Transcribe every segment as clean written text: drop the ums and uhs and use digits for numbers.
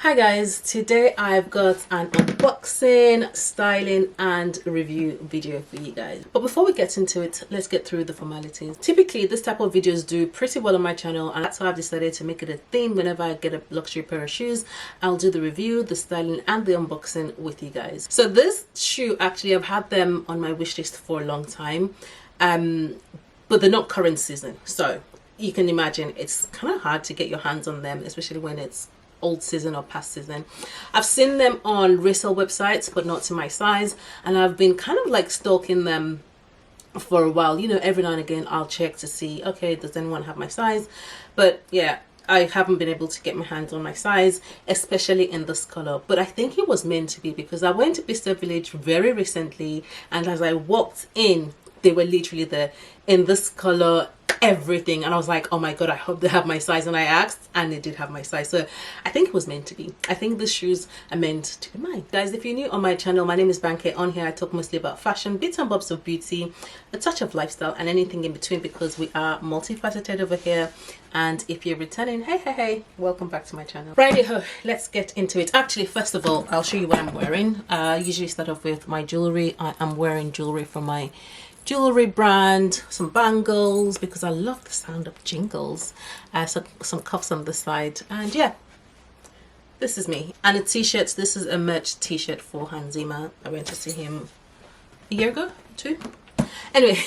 Hi guys, today I've got an unboxing, styling and review video for you guys. But before we get into it, let's get through the formalities. Typically this type of videos do pretty well on my channel, and that's why I've decided to make it a theme. Whenever I get a luxury pair of shoes, I'll do the review, the styling and the unboxing with you guys. So this shoe, actually I've had them on my wish list for a long time, but they're not current season, so you can imagine it's kind of hard to get your hands on them, especially when it's old season or past season. I've seen them on resale websites but not to my size, and I've been kind of like stalking them for a while. You know, every now and again I'll check to see, okay, does anyone have my size? But yeah, I haven't been able to get my hands on my size, especially in this color. But I think it was meant to be, because I went to Bottega Veneta very recently, and as I walked in, they were literally there in this color, everything, and I was like, oh my god, I hope they have my size. And I asked and they did have my size, so I think it was meant to be. I think the shoes are meant to be mine. Guys, if you're new on my channel, my name is Banke. On here I talk mostly about fashion, bits and bobs of beauty, a touch of lifestyle and anything in between, because we are multifaceted over here. And if you're returning, hey, welcome back to my channel. Righty-ho, let's get into it. Actually, first of all, I'll show you what I'm wearing. I usually start off with my jewelry. I am wearing jewelry from my jewelry brand, some bangles because I love the sound of jingles, some cuffs on the side, and yeah, this is me. And a t-shirt. This is a merch t-shirt for Hans Zimmer. I went to see him a year ago, two. Anyway,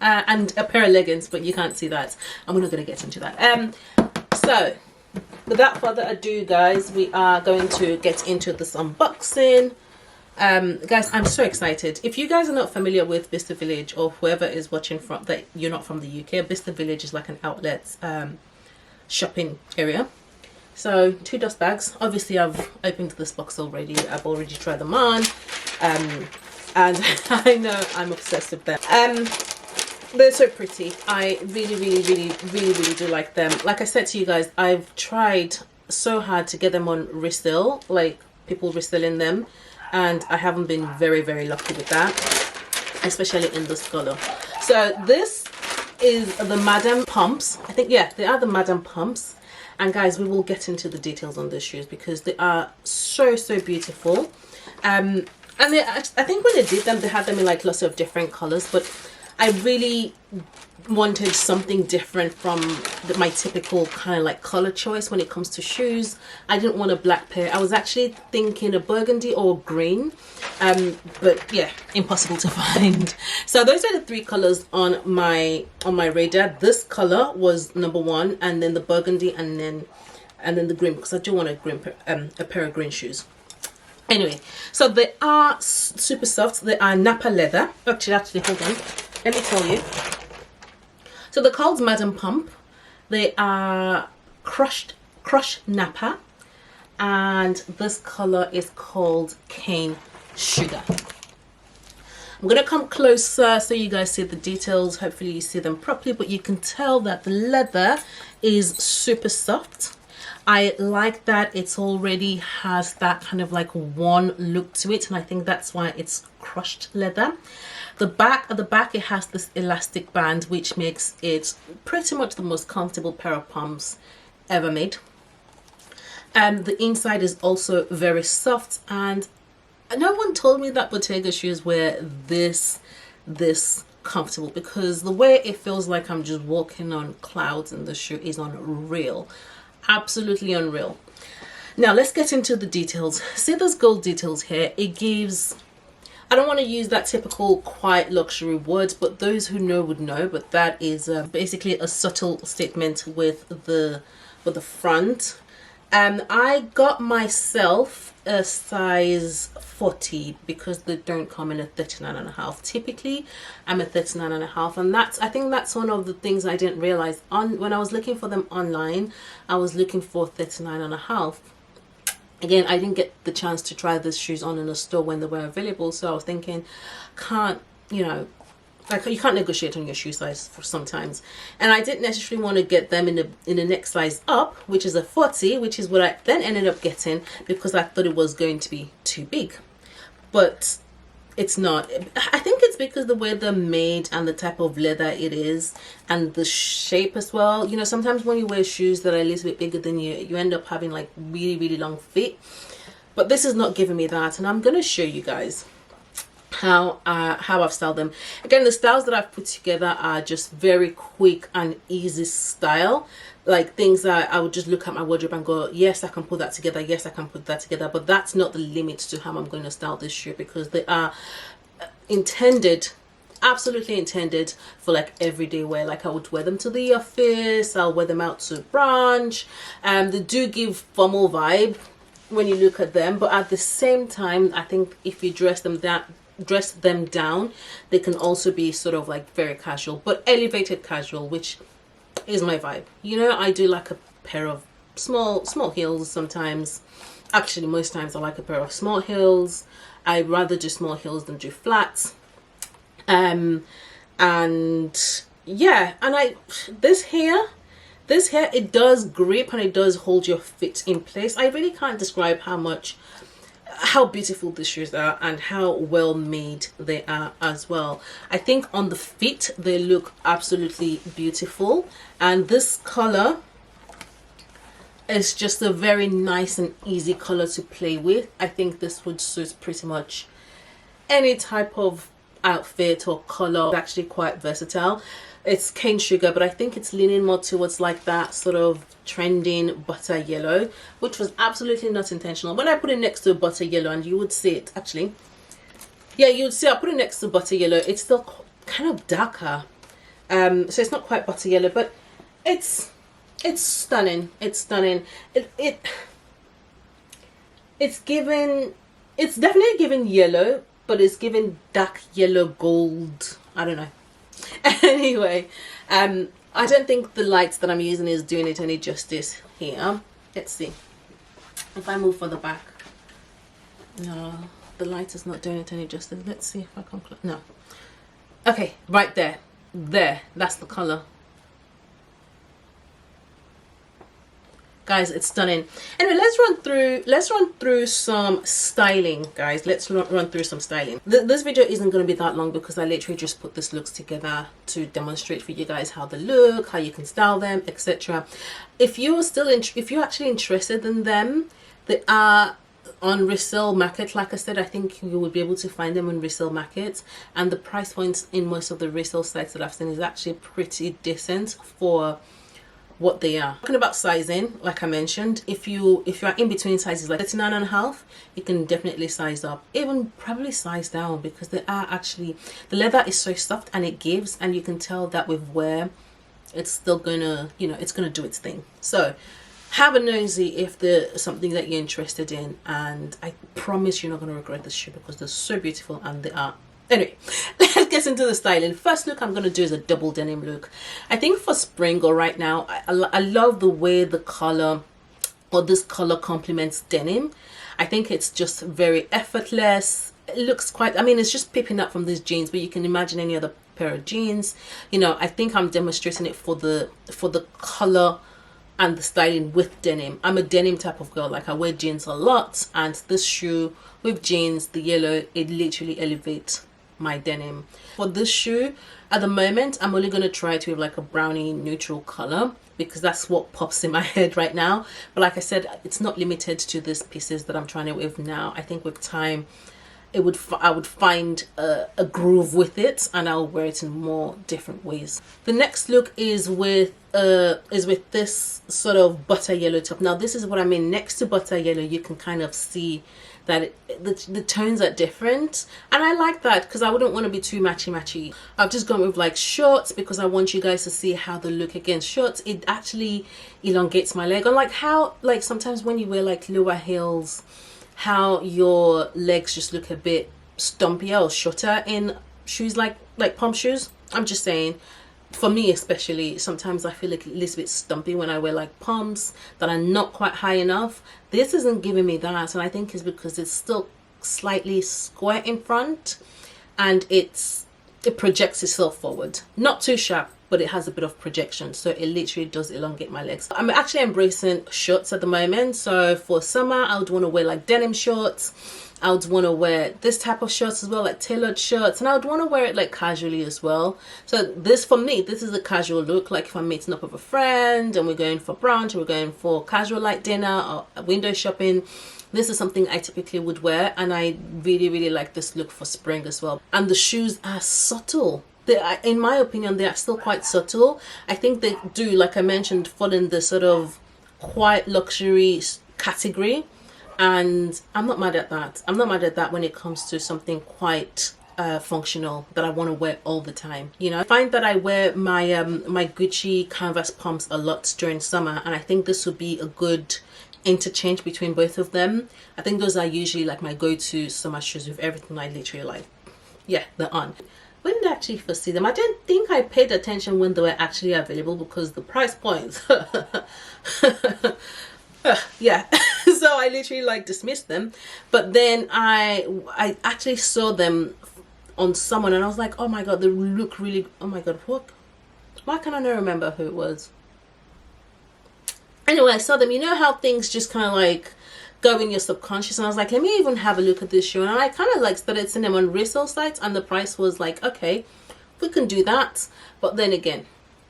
and a pair of leggings, but you can't see that. I'm not going to get into that. So without further ado, guys, we are going to get into this unboxing. Guys, I'm so excited. If you guys are not familiar with Bicester Village, or whoever is watching from that, you're not from the UK, Bicester Village is like an outlet shopping area. So 2 dust bags. Obviously I've opened this box already. I've already tried them on, and I know I'm obsessed with them. They're so pretty. I really do like them. Like I said to you guys, I've tried so hard to get them on resale, like people reselling them, and I haven't been very lucky with that, especially in this color. So this is the Madame Pumps. I think, yeah, they are the Madame Pumps. And guys, we will get into the details on these shoes because they are so beautiful. And they, I think when they did them, they had them in like lots of different colors, but I really wanted something different from my typical kind of like color choice when it comes to shoes. I didn't want a black pair. I was actually thinking a burgundy or green, but yeah, impossible to find. So those are the 3 colors on my radar. This color was number 1, and then the burgundy, and then the green, because I do want a green a pair of green shoes. Anyway, so they are super soft. They are Napa leather. Actually, hold on, let me tell you. So they're called Madame Pump. They are crushed Napa, and this color is called Cane Sugar. I'm gonna come closer so you guys see the details. Hopefully you see them properly, but you can tell that the leather is super soft. I like that it already has that kind of like one look to it, and I think that's why it's crushed leather. At the back it has this elastic band, which makes it pretty much the most comfortable pair of pumps ever made. And the inside is also very soft, and no one told me that Bottega shoes were this comfortable, because the way it feels like I'm just walking on clouds in the shoe is unreal. Absolutely unreal. Now let's get into the details. See those gold details here? It gives, I don't want to use that typical quiet luxury word, but those who know would know, but that is basically a subtle statement with the front. I got myself a size 40 because they don't come in a 39.5. Typically I'm a 39.5, and I think that's one of the things I didn't realize when I was looking for them online. I was looking for 39.5. Again, I didn't get the chance to try these shoes on in a store when they were available, so I was thinking, like, you can't negotiate on your shoe size for sometimes. And I didn't necessarily want to get them in the next size up, which is a 40, which is what I then ended up getting because I thought it was going to be too big. But It's not. I think it's because the way they're made and the type of leather it is and the shape as well. You know, sometimes when you wear shoes that are a little bit bigger than you, you end up having like really, really long feet. But this is not giving me that, and I'm going to show you guys how I've styled them. Again, the styles that I've put together are just very quick and easy style, like things that I would just look at my wardrobe and go, yes, I can put that together, yes, I can put that together. But that's not the limit to how I'm going to style this shoe, because they are intended, absolutely intended for like everyday wear. Like I would wear them to the office, I'll wear them out to brunch. They do give formal vibe when you look at them, but at the same time, I think if you dress them down, they can also be sort of like very casual, but elevated casual, which is my vibe. You know, I do like a pair of small heels sometimes. Actually, most times I like a pair of small heels. I'd rather do small heels than do flats. And yeah, and this here, it does grip and it does hold your feet in place. I really can't describe how beautiful these shoes are and how well made they are as well. I think on the feet they look absolutely beautiful, and this color is just a very nice and easy color to play with. I think this would suit pretty much any type of outfit or color. It's actually quite versatile. It's cane sugar, but I think it's leaning more towards like that sort of trending butter yellow, which was absolutely not intentional. When I put it next to butter yellow, and you would see it actually, yeah, you would see I put it next to butter yellow, it's still kind of darker, so it's not quite butter yellow, but it's stunning. It's stunning. It's definitely giving yellow, but it's giving dark yellow gold. I don't know. Anyway, I don't think the lights that I'm using is doing it any justice here. Let's see if I move further back. No, the light is not doing it any justice. Let's see if I can no. Okay, right there, that's the color. Guys, it's stunning. Anyway, let's run through some styling, guys. Let's run through some styling. This video isn't going to be that long because I literally just put these looks together to demonstrate for you guys how they look, how you can style them, etc. If you're actually interested in them, they are on resale market. Like I said, I think you would be able to find them on resale markets, and the price points in most of the resale sites that I've seen is actually pretty decent for what they are. Talking about sizing, like I mentioned, if you're in between sizes like 39.5, you can definitely size up, even probably size down, because they are actually, the leather is so soft and it gives, and you can tell that with wear it's still gonna, you know, it's gonna do its thing. So have a nosy if there's something that you're interested in, and I promise you're not gonna regret this shoe because they're so beautiful and they are. Anyway, let's get into the styling. First look I'm going to do is a double denim look. I think for spring or right now, I love the way the color, or this color, complements denim. I think it's just very effortless. It looks quite, I mean, it's just peeping up from these jeans, but you can imagine any other pair of jeans. You know, I think I'm demonstrating it for the color and the styling with denim. I'm a denim type of girl. Like I wear jeans a lot, and this shoe with jeans, the yellow, it literally elevates my denim. For this shoe at the moment, I'm only going to try it with like a brownie neutral color because that's what pops in my head right now. But like I said, it's not limited to these pieces that I'm trying it with now. I think with time I would find a groove with it, and I'll wear it in more different ways. The next look is with this sort of butter yellow top. Now this is what I mean. Next to butter yellow, you can kind of see that the tones are different, and I like that because I wouldn't want to be too matchy. I've just gone with like shorts because I want you guys to see how they look against shorts. It actually elongates my leg, unlike how like sometimes when you wear like lower heels, how your legs just look a bit stumpier or shorter in shoes like pump shoes. I'm just saying, for me especially, sometimes I feel like a little bit stumpy when I wear like pumps that are not quite high enough. This isn't giving me that, and I think it's because it's still slightly square in front, and it projects itself forward. Not too sharp, but it has a bit of projection, so it literally does elongate my legs. I'm actually embracing shorts at the moment, so for summer I would want to wear like denim shorts. I would want to wear this type of shorts as well, like tailored shorts, and I would want to wear it like casually as well. So this, for me, this is a casual look, like if I'm meeting up with a friend and we're going for brunch or we're going for casual light dinner or window shopping. This is something I typically would wear, and I really like this look for spring as well. And the shoes are subtle. They are, in my opinion, they are still quite subtle. I think they do, like I mentioned, fall in the sort of quiet luxury category, and I'm not mad at that. I'm not mad at that when it comes to something quite functional that I want to wear all the time. You know, I find that I wear my my Gucci canvas pumps a lot during summer, and I think this would be a good interchange between both of them. I think those are usually like my go-to summer shoes with everything I literally like. Yeah, they're on. When did I actually first see them? I don't think I paid attention when they were actually available because the price points. Yeah. So I literally like dismissed them, but then I actually saw them on someone and I was like, oh my god, they look really, oh my god, what, why can I not remember who it was? Anyway, I saw them. You know how things just kind of like go in your subconscious, and I was like, let me even have a look at this shoe. And I kind of like started seeing them on resale sites, and the price was like, okay, we can do that. But then again,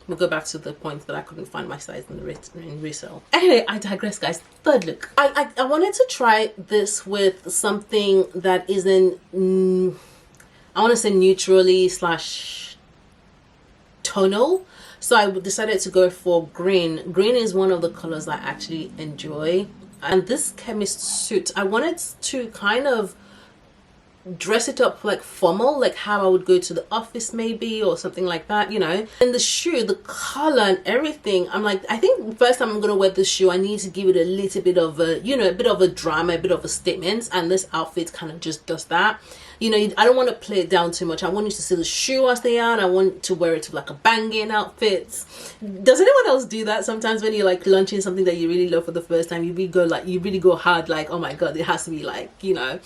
we'll go back to the point that I couldn't find my size in resale. Anyway, I digress, guys. Third look. I wanted to try this with something that isn't, I want to say neutrally slash tonal. So I decided to go for green. Green is one of the colors I actually enjoy. And this chemist suit, I wanted to kind of dress it up like formal, like how I would go to the office maybe, or something like that, you know. And the shoe, the color and everything, I'm like, I think the first time I'm gonna wear this shoe, I need to give it a little bit of a, you know, a bit of a drama, a bit of a statement, and this outfit kind of just does that. You know, I don't want to play it down too much. I want you to see the shoe as they are, and I want to wear it to like a banging outfit. Does anyone else do that sometimes when you're like launching something that you really love for the first time? You really go hard, like, oh my god, it has to be like, you know.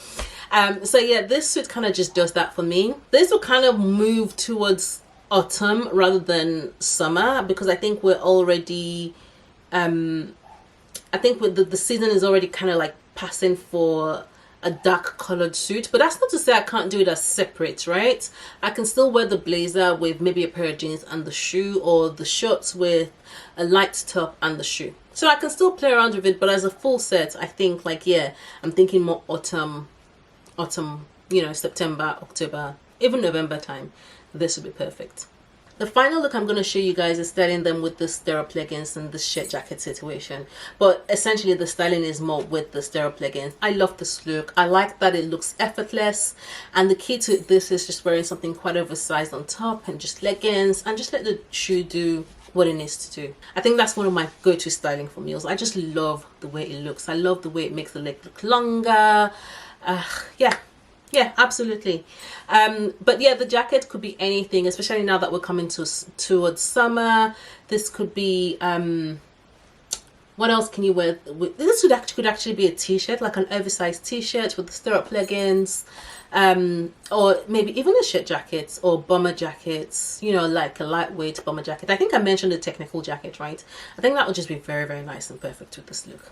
So yeah, this suit kind of just does that for me. This will kind of move towards autumn rather than summer, because I think we're already I think with the season is already kind of like passing for a dark colored suit. But that's not to say I can't do it as separate, right? I can still wear the blazer with maybe a pair of jeans and the shoe, or the shorts with a light top and the shoe. So I can still play around with it, but as a full set, I think, like, yeah, I'm thinking more autumn, you know, September, October, even November time. This would be perfect. The final look I'm going to show you guys is styling them with the stirrup leggings and the shirt jacket situation. But essentially the styling is more with the stirrup leggings. I love this look. I like that it looks effortless. And the key to this is just wearing something quite oversized on top and just leggings, and just let the shoe do what it needs to do. I think that's one of my go-to styling for meals. I just love the way it looks. I love the way it makes the leg look longer. Yeah, absolutely. But yeah, the jacket could be anything, especially now that we're coming towards summer. This could be what else can you wear? This could actually be a t-shirt, like an oversized t-shirt with the stirrup leggings, or maybe even a shirt jacket or bomber jackets, you know, like a lightweight bomber jacket. I think I mentioned a technical jacket, right? I think that would just be very nice and perfect with this look.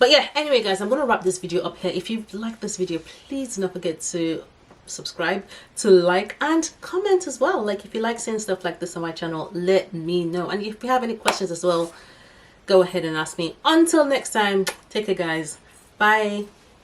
But yeah, anyway guys, I'm gonna wrap this video up here. If you like this video, please do not forget to subscribe, to like, and comment as well. Like, if you like seeing stuff like this on my channel, let me know. And if you have any questions as well, go ahead and ask me. Until next time, take care guys. Bye.